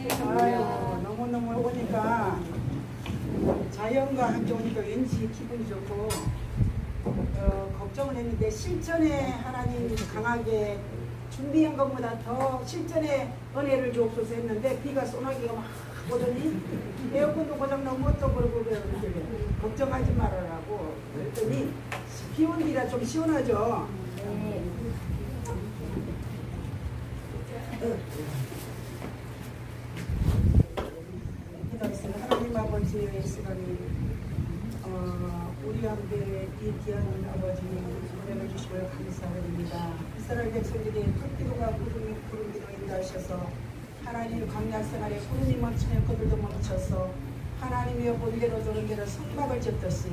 아유, 너무너무 오니까 자연과 함께 오니까 왠지 기분이 좋고 걱정을 했는데 실전에 하나님 강하게 준비한 것보다 더 실전에 은혜를 주옵소서 했는데 비가 소나기가 막 오더니 에어컨도 고장나고 뭣도 그러고 걱정하지 말아라고 그랬더니 비 온 뒤라 좀 시원하죠. 기도하겠습니다. 하나님 아버지의 시간이 우리 함께 이 귀한 아버지 은혜를 주시고요 감사드립니다. 이스라엘 백성들이 흙기도가 구름기도 인도하셔서 하나님 광야 생활에 구름이 멈추면 그들도 멈춰서 하나님의 본대로 저런대로 성막을 짓듯이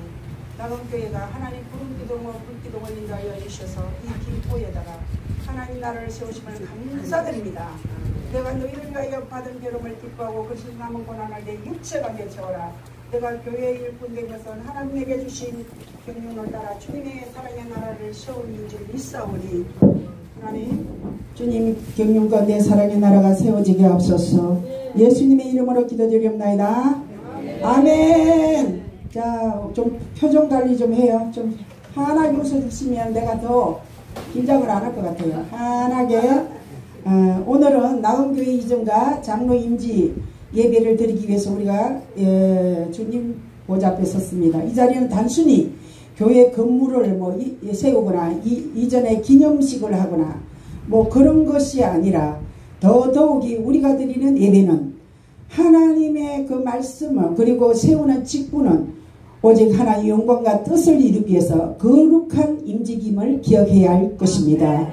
낙원교회가 하나님 구름기도와 불기도를 인도하여 주셔서 이 김포에다가 하나님 나라를 세우심을 감사드립니다. 내가 너희를 위하여 받은 괴로움을 기뻐하고 그 남은 고난을 내 육체가 견뎌라. 내가 교회의 일꾼 된 것은 하나님에게 주신 경륜을 따라 주님의 사랑의 나라를 세우는 줄 믿사오니 하나님 주님 경륜과 내 사랑의 나라가 세워지게 하옵소서. 예수님의 이름으로 기도드리옵나이다. 아멘. 자, 좀 표정 관리 좀 해요. 좀 환하게 웃어주시면 내가 더 긴장을 안 할 것 같아요. 환하게. 오늘은 나은교회 이전과 장로 임지 예배를 드리기 위해서 우리가 주님 보좌 앞에 섰습니다. 이 자리는 단순히 교회 건물을 세우거나 이전에 기념식을 하거나 그런 것이 아니라 더더욱이 우리가 드리는 예배는 하나님의 그 말씀을 그리고 세우는 직분은 오직 하나님의 영광과 뜻을 이루기 위해서 거룩한 임직임을 기억해야 할 것입니다.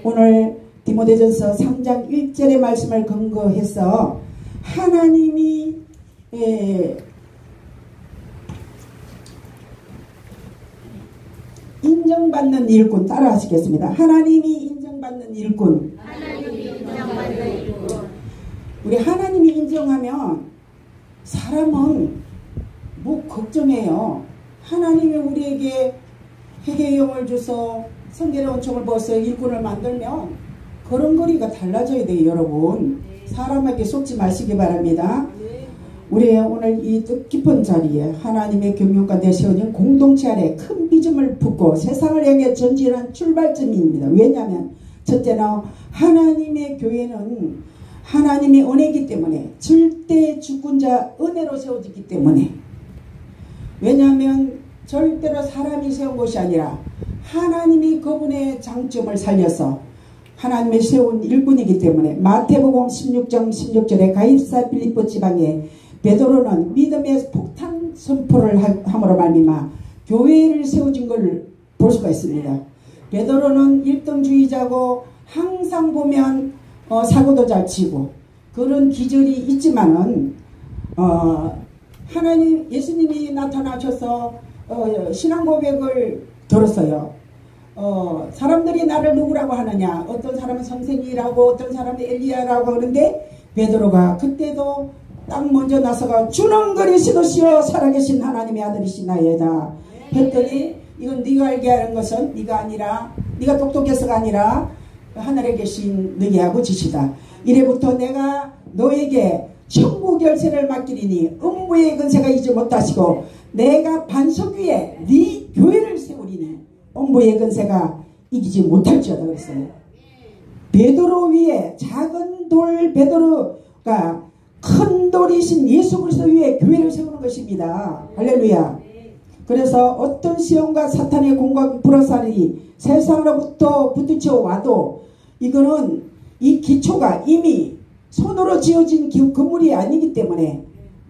오늘 디모데전서 3장 1절의 말씀을 근거해서 하나님이 인정받는 일꾼 따라 하시겠습니다. 하나님이 인정받는 일꾼. 우리 하나님이 인정하면 사람은 걱정해요. 하나님이 우리에게 회개의 영을 줘서 성결의 원총을 벗어 일꾼을 만들면 걸음걸이가 달라져야 돼요. 여러분 사람에게 속지 마시기 바랍니다. 우리 오늘 이 뜻깊은 자리에 하나님의 경륜과 내세워진 공동체 아래 큰 비전을 품고 세상을 향해 전진한 출발점입니다. 왜냐하면 첫째는 하나님의 교회는 하나님의 은혜이기 때문에 절대 주권자 은혜로 세워지기 때문에 왜냐하면 절대로 사람이 세운 것이 아니라 하나님이 그분의 장점을 살려서 하나님의 세운 일꾼이기 때문에 마태복음 16장 16절에 가이사 빌립보 지방에 베드로는 믿음의 폭탄 선포를 함으로 말미암아 교회를 세워진 걸 볼 수가 있습니다. 베드로는 1등주의자고 항상 보면 사고도 잘 치고 그런 기절이 있지만은 하나님 예수님이 나타나셔서 신앙 고백을 들었어요. 사람들이 나를 누구라고 하느냐 어떤 사람은 선생이라고 어떤 사람은 엘리야라고 하는데 베드로가 그때도 딱 먼저 나서가 주는 그리스도시여 살아계신 하나님의 아들이시나이다 했더니 이건 네가 알게 하는 것은 네가 아니라 네가 똑똑해서가 아니라 하늘에 계신 너희 아버지시다. 이래부터 내가 너에게 천국 열쇠를 맡기리니 음부의 근세가 이지 못하시고 내가 반석 위에 네 교회를 세우리니 음부의 근세가 이기지 못할지어다 그랬어요. 베드로 위에 작은 돌 베드로가 큰 돌이신 예수 그리스도 위에 교회를 세우는 것입니다. 할렐루야. 그래서 어떤 시험과 사탄의 공과 불화살이 세상으로부터 부딪혀 와도 이거는 이 기초가 이미 손으로 지어진 건물이 아니기 때문에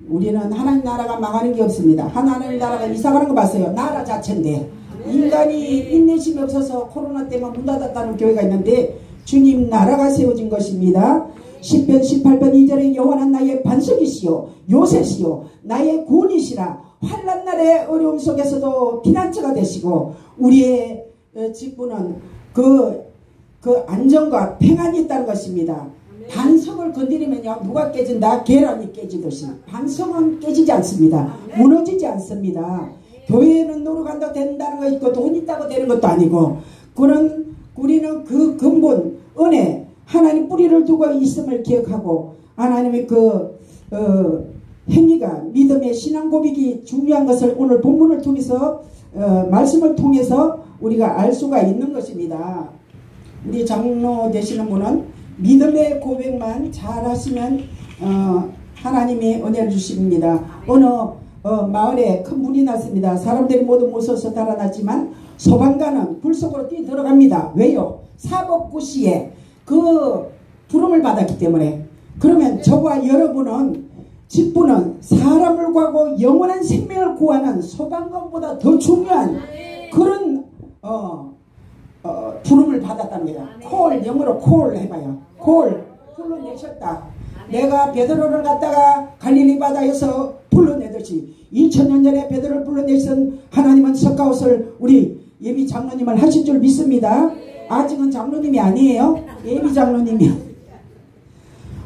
우리는 하나님 나라가 망하는 게 없습니다. 하나님 나라가 이상하는 거 봤어요. 나라 자체인데 인간이 인내심이 없어서 코로나 때문에 문 닫았다는 교회가 있는데 주님 나라가 세워진 것입니다. 10편 18편 2절에 여호와는 나의 반석이시요 요새시요 나의 구원이시라. 환난 날의 어려움 속에서도 피난처가 되시고 우리의 직분은 그 안정과 평안이 있다는 것입니다. 반석을 건드리면요 누가 깨진다? 계란이 깨지듯이 반석은 깨지지 않습니다. 무너지지 않습니다. 교회는 놀러 간다고 된다는 거 있고 돈 있다고 되는 것도 아니고 우리는 그 근본 은혜 하나님 뿌리를 두고 있음을 기억하고 하나님의 행위가 믿음의 신앙 고백이 중요한 것을 오늘 본문을 통해서 말씀을 통해서 우리가 알 수가 있는 것입니다. 우리 장로 되시는 분은 믿음의 고백만 잘 하시면 하나님이 은혜를 주십니다. 어느 마을에 큰 불이 났습니다. 사람들이 모두 무서워서 달아났지만 소방관은 불 속으로 뛰어 들어갑니다. 왜요? 사법고시에 그 부름을 받았기 때문에. 그러면 저와 여러분은 직분은 사람을 구하고 영원한 생명을 구하는 소방관보다 더 중요한 그런 부름을 받았답니다. 콜, 영어로 콜 해봐요. 콜, 불러내셨다. 내가 베드로를 갖다가 갈릴리 바다에서 불러내듯이 2000년 전에 베드로를 불러내신 하나님은 석가옷을 우리 예비 장로님을 하실 줄 믿습니다. 아직은 장로님이 아니에요. 예비 장로님이요.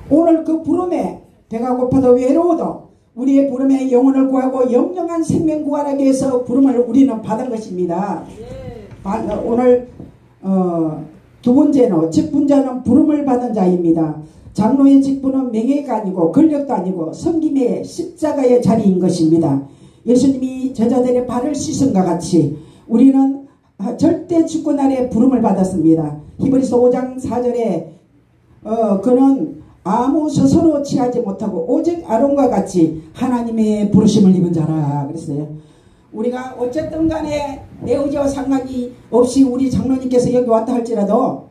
오늘 그 부름에 배가 고파도 외로워도 우리의 부름에 영혼을 구하고 영영한 생명 구하기 위해서 부름을 우리는 받은 것입니다. 오늘 두 번째는 직분자는 부름을 받은 자입니다. 장로의 직분은 명예가 아니고 권력도 아니고 섬김의 십자가의 자리인 것입니다. 예수님이 제자들의 발을 씻은과 같이 우리는 절대 주권 아래 부름을 받았습니다. 히브리서 5장 4절에 그는 아무 스스로 취하지 못하고 오직 아론과 같이 하나님의 부르심을 입은 자라 그랬어요. 우리가 어쨌든 간에 내 의지와 상관이 없이 우리 장로님께서 여기 왔다 할지라도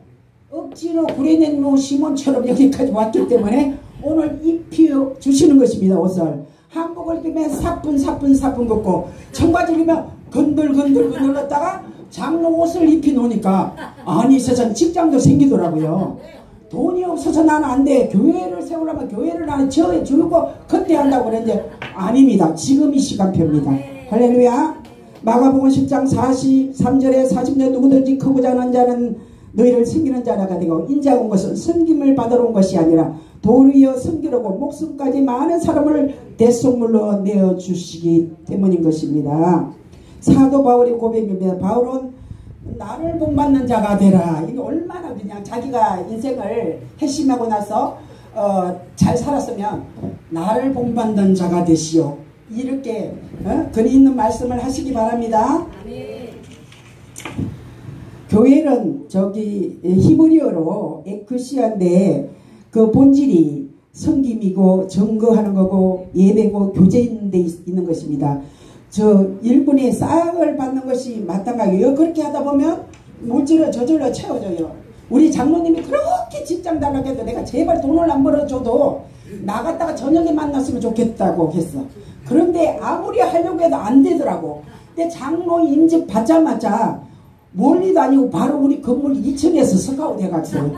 억지로 구레네모 시몬처럼 여기까지 왔기 때문에 오늘 입혀 주시는 것입니다. 옷을 한복을 입으면 사뿐 걷고 청바지를 입으면 건들건들 넣었다가 장로 옷을 입혀 놓으니까 아니 세상 직장도 생기더라고요. 돈이 없어서 나는 안 돼. 교회를 세우려면 교회를 나는 주고 그때 한다고 그랬는데 아닙니다. 지금 이 시간표입니다. 할렐루야. 마가복음 10장 43절에 40년 누구든지 크고자 하는 자는 너희를 섬기는 자라가 되고 인자가 온 것은 섬김을 받으러 온 것이 아니라 도리어 섬기려고 목숨까지 많은 사람을 대속물로 내어주시기 때문인 것입니다. 사도 바울의 고백입니다. 바울은 나를 본받는 자가 되라. 이게 얼마나 그냥 자기가 인생을 회심하고 나서 잘 살았으면 나를 본받는 자가 되시오. 이렇게 근위 있는 말씀을 하시기 바랍니다. 교회는 저기 히브리어로 에크시아인데 그 본질이 섬김이고 증거하는 거고 예배고 교제인 데 있는 것입니다. 저 일본의 싹을 받는 것이 마땅하고요. 그렇게 하다 보면 물질을 저절로 채워져요. 우리 장로님이 그렇게 직장 달라고 내가 제발 돈을 안 벌어줘도 나갔다가 저녁에 만났으면 좋겠다고 했어. 그런데 아무리 하려고 해도 안 되더라고. 근데 장로 임직 받자마자 멀리도 아니고 바로 우리 건물 2층에서 스카우트 해갔어요.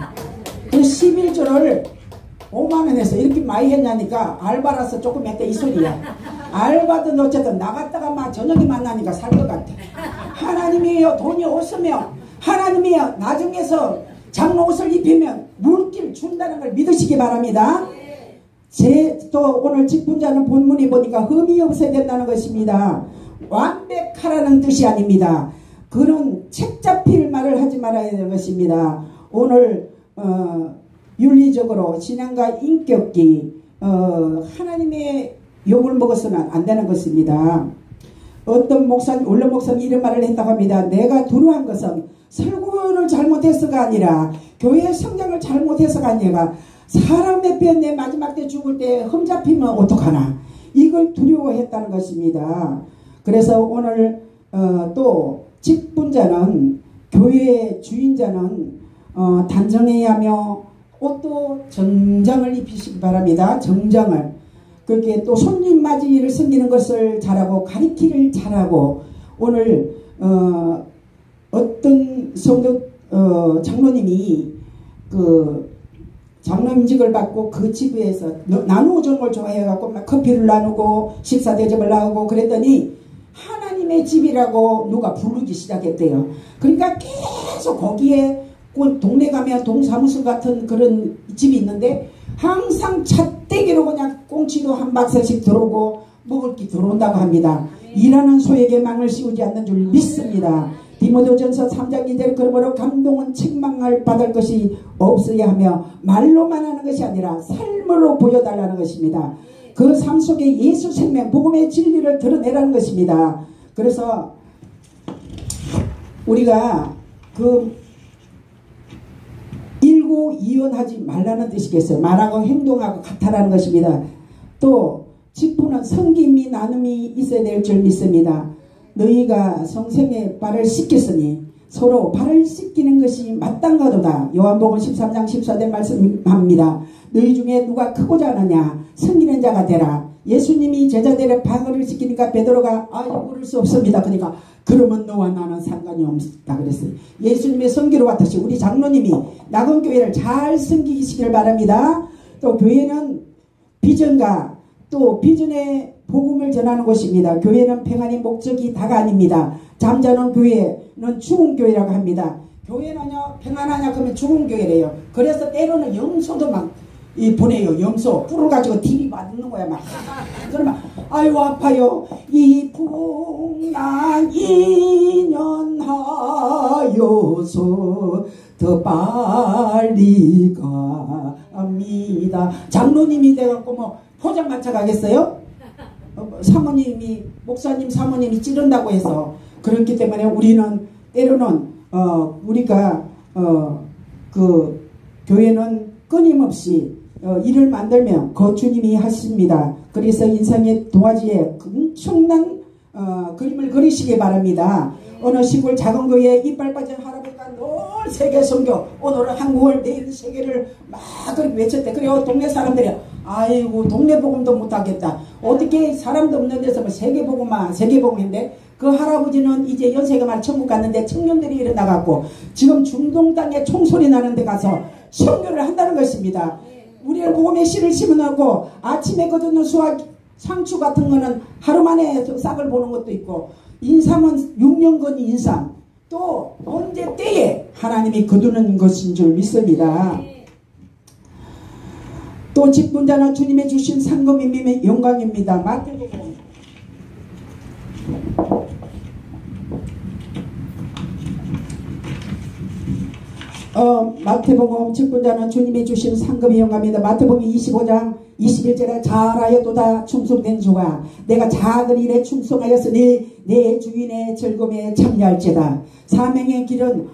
그 11조를 5만원 해서 이렇게 많이 했냐니까 알바라서 조금 했다 이 소리야. 알바든 어쨌든 나갔다가 막 저녁에 만나니까 살 것 같아. 하나님이에요. 돈이 없으면 하나님이에요. 나중에서 장로 옷을 입히면 물길 준다는 걸 믿으시기 바랍니다. 또 오늘 직분자는 본문에 보니까 흠이 없어야 된다는 것입니다. 완벽하라는 뜻이 아닙니다. 그는 책 잡힐 말을 하지 말아야 되는 것입니다. 오늘 윤리적으로 신앙과 인격이 하나님의 욕을 먹어서는 안 되는 것입니다. 어떤 목사님, 원로 목사님 이런 말을 했다고 합니다. 내가 두려워한 것은 설교를 잘못해서가 아니라 교회 성장을 잘못해서가 아니라 사람 앞에 내 마지막 때 죽을 때 흠잡히면 어떡하나 이걸 두려워했다는 것입니다. 그래서 오늘 또 직분자는 교회의 주인자는 단정해야 하며 옷도 정장을 입히시기 바랍니다. 정장을. 그렇게 또 손님 맞이를 섬기는 것을 잘하고 가리키를 잘하고 오늘 어떤 성도 장로님이 그 장로임직을 받고 그 집에서 나누어주는 걸 좋아해갖고 막 커피를 나누고 식사 대접을 나누고 그랬더니 하나님의 집이라고 누가 부르기 시작했대요. 그러니까 계속 거기에 동네 가면 동사무소 같은 그런 집이 있는데 항상 찻대기로 그냥 꽁치도 한 박스씩 들어오고 먹을 게 들어온다고 합니다. 일하는 소에게 망을 씌우지 않는 줄 믿습니다. 디모데전서 3장 2절 그러므로 감동은 책망을 받을 것이 없어야 하며 말로만 하는 것이 아니라 삶으로 보여달라는 것입니다. 그 삶 속에 예수 생명 복음의 진리를 드러내라는 것입니다. 그래서 우리가 그 일고이연하지 말라는 뜻이겠어요. 말하고 행동하고 같아라는 것입니다. 또 직분은 섬김이 나눔이 있어야 될 줄 믿습니다. 너희가 성생의 발을 씻겼으니 서로 발을 씻기는 것이 마땅하도다. 요한복음 13장 14절 말씀합니다. 너희 중에 누가 크고자 하느냐 섬기는 자가 되라. 예수님이 제자들의 발을 씻기니까 베드로가 그럴 수 없습니다. 그러니까 그러면 너와 나는 상관이 없다 그랬어요. 예수님의 선기로 같듯이 우리 장로님이 낙원교회를 잘 섬기시길 바랍니다. 또 교회는 비전가 또 비전의 복음을 전하는 곳입니다. 교회는 평안의 목적이 다가 아닙니다. 잠자는 교회는 죽은 교회라고 합니다. 교회는요 평안하냐 그러면 죽은 교회래요. 그래서 때로는 염소도 막 보내요. 염소 뿔을 가지고 딜이 맞는 거야 막. 그러면 아유 아파요. 이 풍랑 인연하여서 더 빨리 갑니다. 장로님이 돼갖고 뭐 포장마차 가겠어요? 사모님이 목사님 사모님이 찌른다고 해서 그렇기 때문에 우리는 때로는 우리가 그 교회는 끊임없이 일을 만들면 그 주님이 하십니다. 그래서 인생의 도화지에 엄청난 그림을 그리시기 바랍니다. 어느 시골 작은 교회에 이빨 빠진 할아버지가 늘 세계 선교 오늘은 한국을 내일은 세계를 막 그렇게 외쳤대. 그리고 동네 사람들이 아이고 동네 복음도 못하겠다. 어떻게 사람도 없는 데서 뭐 세계복음만 세계복음인데 그 할아버지는 이제 연세가 많이 천국 갔는데 청년들이 일어나갖고 지금 중동 땅에 총소리 나는 데 가서 선교를 한다는 것입니다. 우리는 복음의 씨를 심어놓고 아침에 거두는 수확 상추 같은 거는 하루 만에 싹을 보는 것도 있고 인삼은 6년근 인삼 또 언제 때에 하나님이 거두는 것인 줄 믿습니다. 또 직분자는 주님의 주신 상급임의 영광입니다. 마태복음 직분자는 주님이 주신 상급의 영광입니다. 마태복음 25장 21절에 잘하였도다 충성된 주가 내가 작은 일에 충성하였으니 내 주인의 즐거움에 참여할지다. 사명의 길은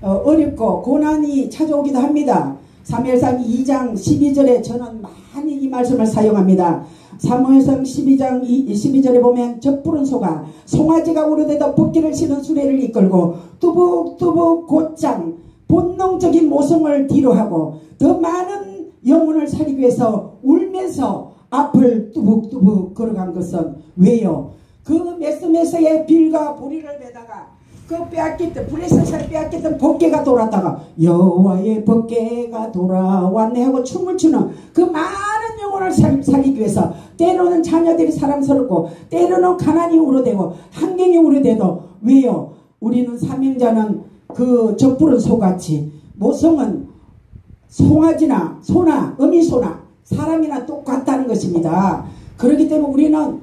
어렵고 고난이 찾아오기도 합니다. 사무엘상 2장 12절에 저는 많이 이 말씀을 사용합니다. 사무엘상 12절에 보면 젖부른 소가 송아지가 우러대도 볶기를 치는 수레를 이끌고 뚜벅뚜벅 곧장 본능적인 모성을 뒤로하고 더 많은 영혼을 살리기 위해서 울면서 앞을 뚜벅뚜벅 걸어간 것은 왜요? 그 메스메스의 빌과 보리를 베다가 그 빼앗겼던 불에서 빼앗겼던 법궤가 돌았다가 여호와의 법궤가 돌아왔네 하고 춤을 추는 그 많은 영혼을 살리기 위해서 때로는 자녀들이 사랑스럽고 때로는 가난이 우러대고 환경이 우러대도 왜요? 우리는 사명자는 그 젖부른 소같이 모성은 송아지나 소나 어미소나 사람이나 똑같다는 것입니다. 그렇기 때문에 우리는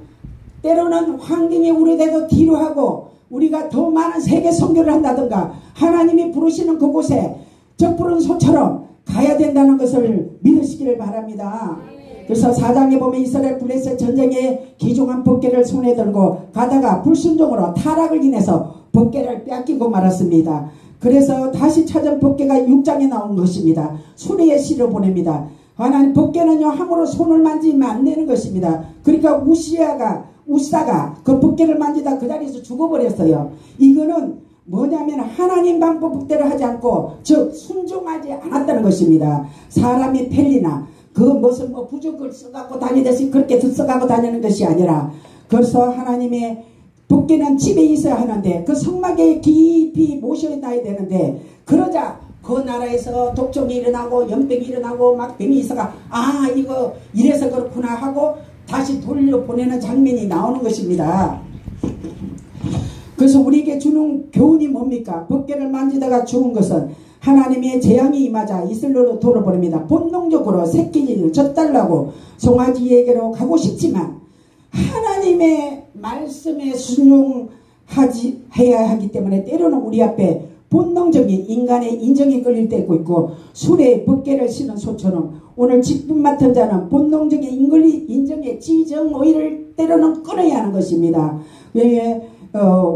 때로는 환경이 우려대도 뒤로 하고 우리가 더 많은 세계 선교를 한다든가 하나님이 부르시는 그곳에 젖부른 소처럼 가야 된다는 것을 믿으시기를 바랍니다. 그래서 4장에 보면 이스라엘 블레셋 전쟁에 귀중한 법궤를 손에 들고 가다가 불순종으로 타락을 인해서 법궤를 빼앗기고 말았습니다. 그래서 다시 찾은 법궤가 6장에 나온 것입니다. 수레에 실어 보냅니다. 하나님 법궤는요 함부로 손을 만지면 안 되는 것입니다. 그러니까 우사가 그 법궤를 만지다 그 자리에서 죽어버렸어요. 이거는 뭐냐면 하나님 방법대로 하지 않고 즉 순종하지 않았다는 것입니다. 사람이 펠리나 그 무슨 부적을 써갖고 다니듯이 그렇게 써갖고 다니는 것이 아니라 그래서 하나님의 법궤는 집에 있어야 하는데 그 성막에 깊이 모셔놔야 되는데 그러자 그 나라에서 독종이 일어나고 연병이 일어나고 막 병이 있어가 이거 이래서 그렇구나 하고 다시 돌려보내는 장면이 나오는 것입니다. 그래서 우리에게 주는 교훈이 뭡니까? 법궤를 만지다가 죽은 것은 하나님의 재앙이 임하자 이슬로로 돌아버립니다. 본능적으로 새끼를 젖달라고 송아지에게로 가고 싶지만 하나님의 말씀에 순종 해야 하기 때문에 때로는 우리 앞에 본능적인 인간의 인정이 끌릴 때도 있고 술에 벗개를 신은 소처럼 오늘 직분 맡은 자는 본능적인 인정의 지정의를 때로는 끊어야 하는 것입니다. 왜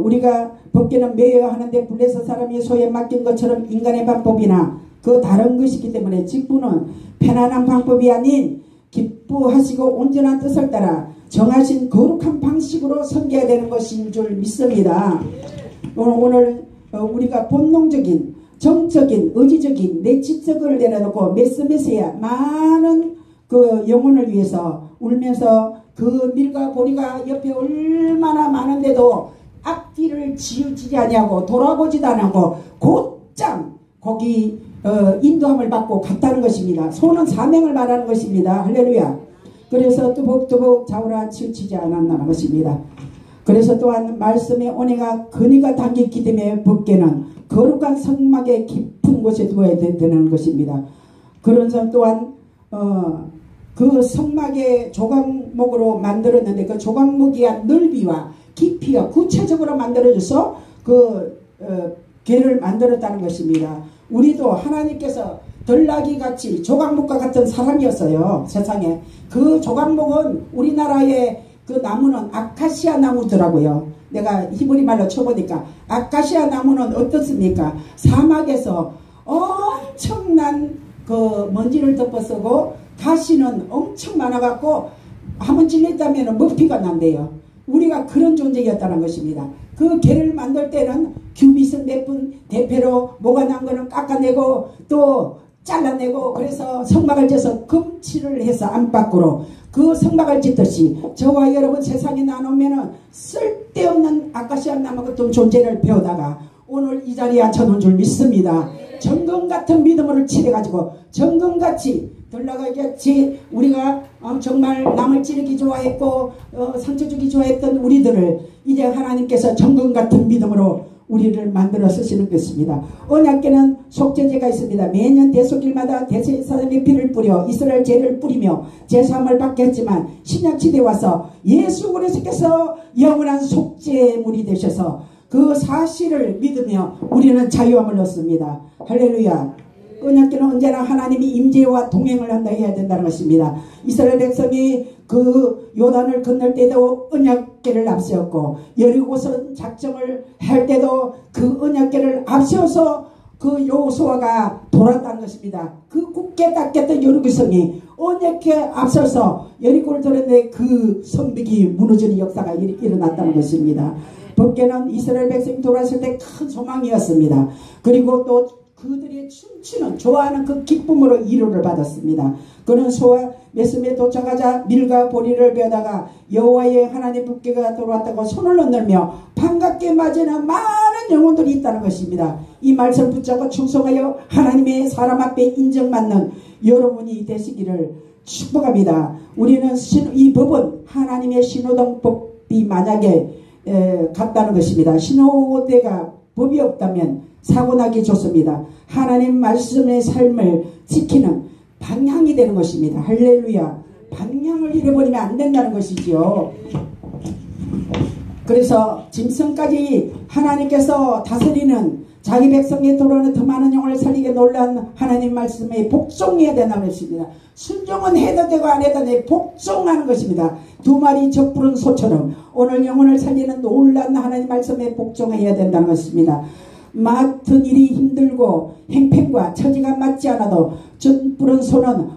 우리가 벗개는 매여야 하는데 블레셋 사람이 소에 맡긴 것처럼 인간의 방법이나 그 다른 것이기 때문에 직분은 편안한 방법이 아닌 기뻐하시고 온전한 뜻을 따라 정하신 거룩한 방식으로 섬겨야 되는 것인 줄 믿습니다. 오늘 우리가 본능적인 정적인 의지적인 내치적을 내려놓고 메스메스야 많은 그 영혼을 위해서 울면서 그 밀과 보리가 옆에 얼마나 많은데도 앞뒤를 지우지 아니하고 돌아보지도 않고 곧장 거기 인도함을 받고 갔다는 것입니다. 소는 사명을 말하는 것입니다. 할렐루야. 그래서 뚜벅뚜벅 좌우라 치우치지 않았다는 것입니다. 그래서 또한 말씀의 은혜가 근위가 담겼기 때문에 벗개는 거룩한 성막의 깊은 곳에 두어야 되는 것입니다. 그런 점 또한 그 성막의 조각목으로 만들었는데 그 조각목의 넓이와 깊이가 구체적으로 만들어져서 그 개를 만들었다는 것입니다. 우리도 하나님께서 덜나귀 같이 조각목과 같은 사람이었어요. 세상에. 그 조각목은 우리나라의 그 나무는 아카시아 나무더라고요. 내가 히브리 말로 쳐보니까 아카시아 나무는 어떻습니까? 사막에서 엄청난 그 먼지를 덮어쓰고 가시는 엄청 많아갖고 한번 찔렸다면 먹피가 난대요. 우리가 그런 존재였다는 것입니다. 그 개를 만들 때는 큐빗을 몇 분 대패로 뭐가 난 거는 깎아내고 또 잘라내고 그래서 성막을 져서 금칠을 해서 안팎으로 그 성막을 짓듯이 저와 여러분 세상에 나누면은 쓸데없는 아카시아 나무 같은 존재를 배우다가 오늘 이 자리에 앉혀놓은 줄 믿습니다. 정금같은 믿음을 칠해가지고 정금같이 덜나가겠지 우리가 정말 남을 찌르기 좋아했고 상처 주기 좋아했던 우리들을 이제 하나님께서 정금같은 믿음으로 우리를 만들어 쓰시는 것입니다. 언약궤는 속죄제가 있습니다. 매년 대속일마다 대제사장의 피를 뿌려 이스라엘 죄를 뿌리며 제사함을 받게 했지만 신약시대에 와서 예수 그리스도께서 영원한 속죄물이 되셔서 그 사실을 믿으며 우리는 자유함을 얻습니다. 할렐루야. 언약궤는 언제나 하나님이 임재와 동행을 한다 해야 된다는 것입니다. 이스라엘 백성이 그 요단을 건널 때도 언약궤를 앞세웠고 여리고성 작정을 할 때도 그 언약궤를 앞세워서 그 여호수아가 돌았다는 것입니다. 그 굳게 닦였던 여리고성이 언약궤 앞서서 여리고를 돌았는데 그 성벽이 무너지는 역사가 일어났다는 것입니다. 법궤는 이스라엘 백성이 돌아왔을 때 큰 소망이었습니다. 그리고 또 그들이 춤추는 좋아하는 그 기쁨으로 위로를 받았습니다. 그는 소와 메스에 도착하자 밀과 보리를 베다가 여호와의 하나님 법궤가 돌아왔다고 손을 흔들며 반갑게 맞이는 많은 영혼들이 있다는 것입니다. 이 말씀을 붙잡고 충성하여 하나님의 사람 앞에 인정받는 여러분이 되시기를 축복합니다. 우리는 이 법은 하나님의 신호등법이 만약에 같다는 것입니다. 신호대가 법이 없다면 사고나기 좋습니다. 하나님 말씀의 삶을 지키는 방향이 되는 것입니다. 할렐루야. 방향을 잃어버리면 안 된다는 것이지요. 그래서 짐승까지 하나님께서 다스리는 자기 백성의 돌아오는 더 많은 영혼을 살리게 놀란 하나님 말씀에 복종해야 된다는 것입니다. 순종은 해도 되고 안 해도 되고 복종하는 것입니다. 두 마리 적부른 소처럼 오늘 영혼을 살리는 놀란 하나님 말씀에 복종해야 된다는 것입니다. 맡은 일이 힘들고 행편과 처지가 맞지 않아도 적부른 소는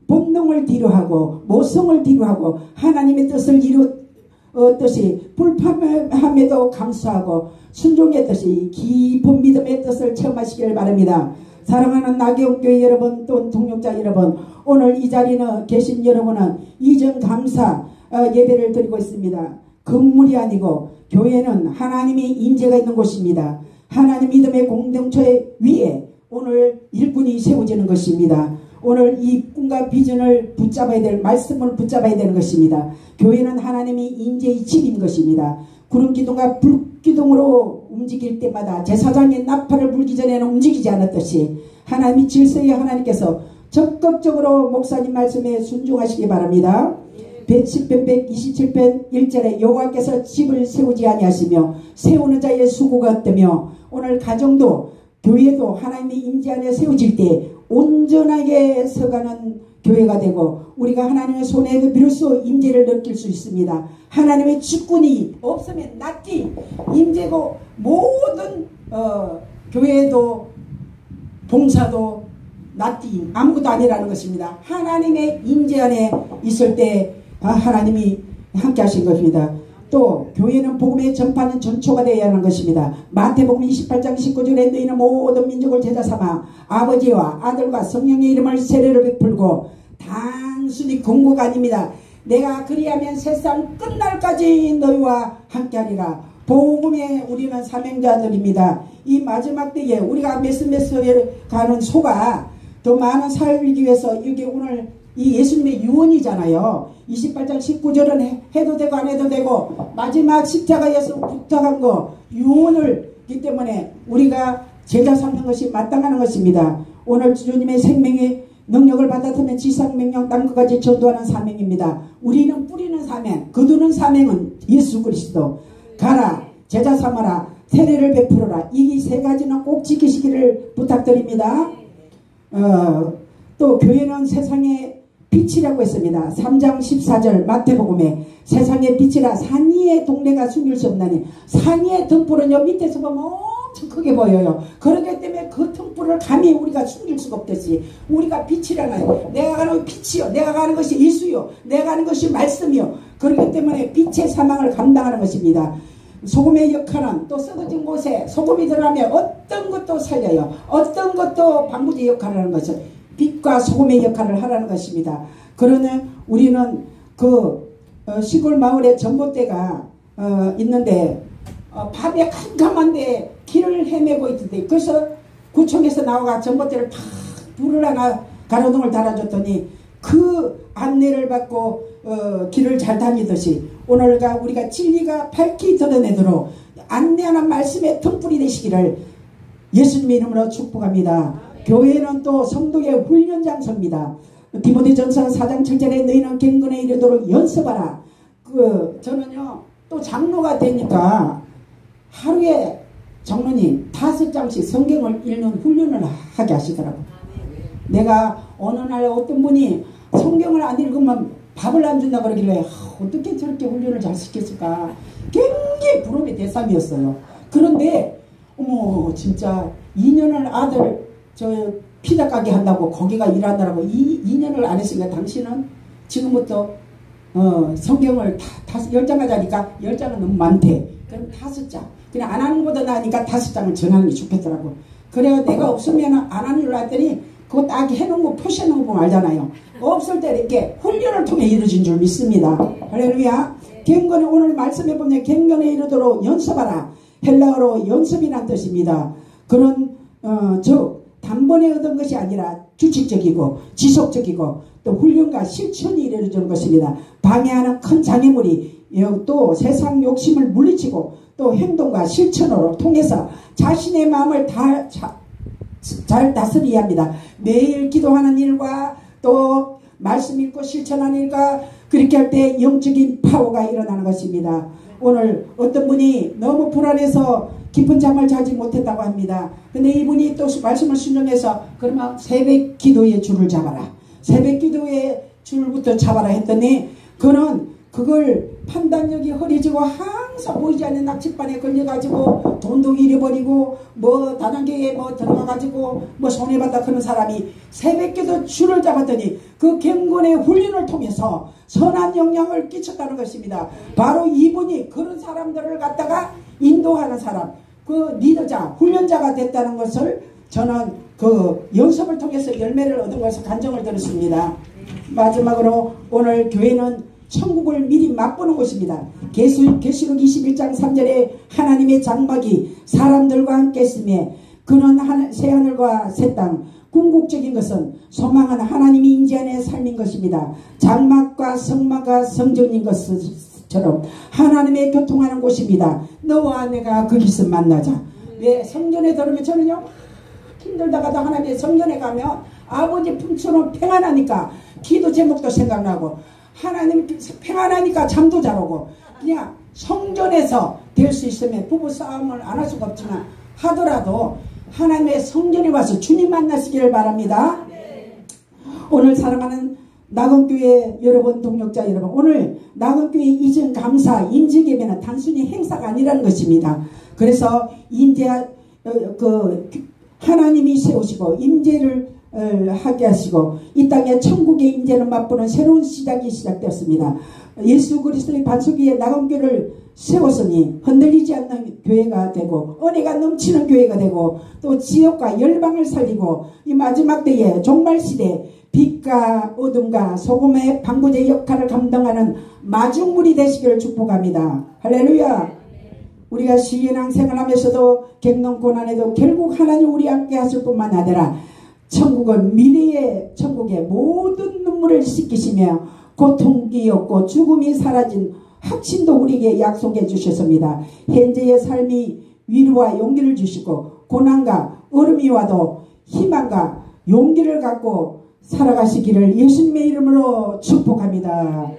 본능을 뒤로하고 모성을 뒤로하고 하나님의 뜻을 이루었듯이 불편함에도 감수하고 순종의 뜻이 깊은 믿음의 뜻을 체험하시길 바랍니다. 사랑하는 나경교회 여러분 또 동역자 여러분, 오늘 이 자리는 계신 여러분은 이전 감사 예배를 드리고 있습니다. 건물이 아니고 교회는 하나님의 임재가 있는 곳입니다. 하나님 믿음의 공동체 위에 오늘 일꾼이 세워지는 것입니다. 오늘 이 꿈과 비전을 붙잡아야 될 말씀을 붙잡아야 되는 것입니다. 교회는 하나님이 임재의 집인 것입니다. 구름기둥과 불기둥으로 움직일 때마다 제사장의 나팔을 불기 전에는 움직이지 않았듯이 하나님이 질서의 하나님께서 적극적으로 목사님 말씀에 순종하시기 바랍니다. 10편 127편 1절에 여호와께서 집을 세우지 아니하시며 세우는 자의 수고가 없다며 오늘 가정도 교회도 하나님의 임재 안에 세워질 때 온전하게 서가는 교회가 되고 우리가 하나님의 손에 비로소 임재를 느낄 수 있습니다. 하나님의 주권이 없으면 낫지 임재고 모든 교회도 봉사도 낫지 아무것도 아니라는 것입니다. 하나님의 임재 안에 있을 때 하나님이 함께 하신 것입니다. 또 교회는 복음의 전파는 전초가 되어야 하는 것입니다. 마태복음 28장 19절에 너희는 모든 민족을 제자 삼아 아버지와 아들과 성령의 이름을 세례를 베풀고 단순히 공고가 아닙니다. 내가 그리하면 세상 끝날까지 너희와 함께하리라. 복음에 우리는 사명자들입니다. 이 마지막 때에 우리가 메스메스에 가는 소가 더 많은 살기 위해서 이게 오늘 이 예수님의 유언이잖아요. 28장 19절은 해도 되고 안 해도 되고 마지막 십자가에서 부탁한 거 유언을기 때문에 우리가 제자 삼는 것이 마땅한 것입니다. 오늘 주님의 생명의 능력을 받았으면 지상명령 땅끝까지 전도하는 사명입니다. 우리는 뿌리는 사명, 거두는 사명은 예수 그리스도. 가라, 제자 삼아라, 세례를 베풀어라. 이 세 가지는 꼭 지키시기를 부탁드립니다. 또 교회는 세상의 빛이라고 했습니다. 3장 14절 마태복음에 세상의 빛이라 산 위의 동네가 숨길 수 없나니. 산 위의 등불은요 밑에서 보면 엄청 크게 보여요. 그렇기 때문에 그 등불을 감히 우리가 숨길 수가 없듯이 우리가 빛이라나요. 내가 가는 빛이요, 내가 가는 것이 예수요, 내가 가는 것이 말씀이요. 그렇기 때문에 빛의 사망을 감당하는 것입니다. 소금의 역할은 또 썩어진 곳에 소금이 들어가면 어떤 것도 살려요. 어떤 것도 방부제 역할을 하는 것은 빛과 소금의 역할을 하라는 것입니다. 그러나 우리는 그 시골 마을에 전봇대가 있는데 밤에 캄캄한데 길을 헤매고 있던데 그래서 구청에서 나와가 전봇대를 탁 불을 하나 가로등을 달아줬더니 그 안내를 받고 길을 잘 다니듯이 오늘가 우리가 진리가 밝히 드러내도록 안내하는 말씀의 등불이 되시기를 예수님의 이름으로 축복합니다. 교회는 또 성도의 훈련 장소입니다. 디모데전서 4장 7절에 너희는 경건에 이르도록 연습하라. 저는요 또 장로가 되니까 하루에 장로님 5장씩 성경을 읽는 훈련을 하게 하시더라고요. 내가 어느 날 어떤 분이 성경을 안 읽으면 밥을 안 준다 그러길래 어떻게 저렇게 훈련을 잘 시켰을까 굉장히 부러움의 대상이었어요. 그런데 어머 진짜 2년을 아들 저 피자 가게 한다고 거기가 일하느라고 2년을 안 했으니까 당신은 지금부터 성경을 10장 하자니까 10장은 너무 많대. 그럼 5장. 그냥 안 하는 것보다 나으니까 5장을 전하는 게 좋겠더라고. 그래야 내가 없으면 안 하는 일로 했더니 그거 딱 해놓은 거 표시해놓은 거 보면 알잖아요. 없을 때 이렇게 훈련을 통해 이루어진 줄 믿습니다. 할렐루야. 경건에 오늘 말씀해 보면 경건에 이르도록 연습하라. 헬라어로 연습이란 뜻입니다. 그런 즉 단번에 얻은 것이 아니라 규칙적이고 지속적이고 또 훈련과 실천이 이루어지는 것입니다. 방해하는 큰 장애물이 또 세상 욕심을 물리치고 또 행동과 실천으로 통해서 자신의 마음을 잘 다스려야 합니다. 매일 기도하는 일과 또 말씀 읽고 실천하는 일과 그렇게 할 때 영적인 파워가 일어나는 것입니다. 오늘 어떤 분이 너무 불안해서 깊은 잠을 자지 못했다고 합니다. 근데 이분이 또 말씀을 순종해서 그러면 새벽 기도의 줄을 잡아라. 새벽 기도의 줄부터 잡아라 했더니 그는 그걸 판단력이 흐려지고 항상 보이지 않는 낙치반에 걸려가지고 돈도 잃어버리고 뭐 다단계에 뭐 들어가가지고 뭐 손해받아 그런 사람이 새벽기도 줄을 잡았더니 그 경건의 훈련을 통해서 선한 영향을 끼쳤다는 것입니다. 바로 이분이 그런 사람들을 갖다가 인도하는 사람, 그 리더자, 훈련자가 됐다는 것을 저는 그 연습을 통해서 열매를 얻은 것을 간증을 들었습니다. 마지막으로 오늘 교회는 천국을 미리 맛보는 곳입니다. 계시록 21장 3절에 하나님의 장막이 사람들과 함께 있으며 그는 새하늘과 새 땅 궁극적인 것은 소망은 하나님이 임재하는 삶인 것입니다. 장막과 성막과 성전인 것처럼 하나님의 교통하는 곳입니다. 너와 내가 거기서 만나자. 왜 성전에 들어오면 저는요 막 힘들다가도 하나님의 성전에 가면 아버지 품처럼 평안하니까 기도 제목도 생각나고 하나님 평안하니까 잠도 잘 오고 그냥 성전에서 될 수 있으면 부부싸움을 안 할 수가 없지만 하더라도 하나님의 성전에 와서 주님 만나시기를 바랍니다. 오늘 사랑하는 낙원교회 여러분, 동역자 여러분, 오늘 낙원교회 이전 감사 임직예배는 단순히 행사가 아니라는 것입니다. 그래서 임재 하나님이 세우시고 임재를 하게 하시고 이 땅에 천국의 임재를 맛보는 새로운 시작이 시작되었습니다. 예수 그리스도의 반석 위에 낙원교회를 세웠으니 흔들리지 않는 교회가 되고 은혜가 넘치는 교회가 되고 또 지역과 열방을 살리고 이 마지막 때에 종말시대 빛과 어둠과 소금의 방부제 역할을 감당하는 마중물이 되시기를 축복합니다. 할렐루야. 우리가 신앙생활 하면서도 갱non 고난에도 결국 하나님 우리 함께 하실 뿐만 아니라 천국은 미래의 천국의 모든 눈물을 씻기시며 고통이 없고 죽음이 사라진 확신도 우리에게 약속해 주셨습니다. 현재의 삶이 위로와 용기를 주시고 고난과 어려움이 와도 희망과 용기를 갖고 살아가시기를 예수님의 이름으로 축복합니다.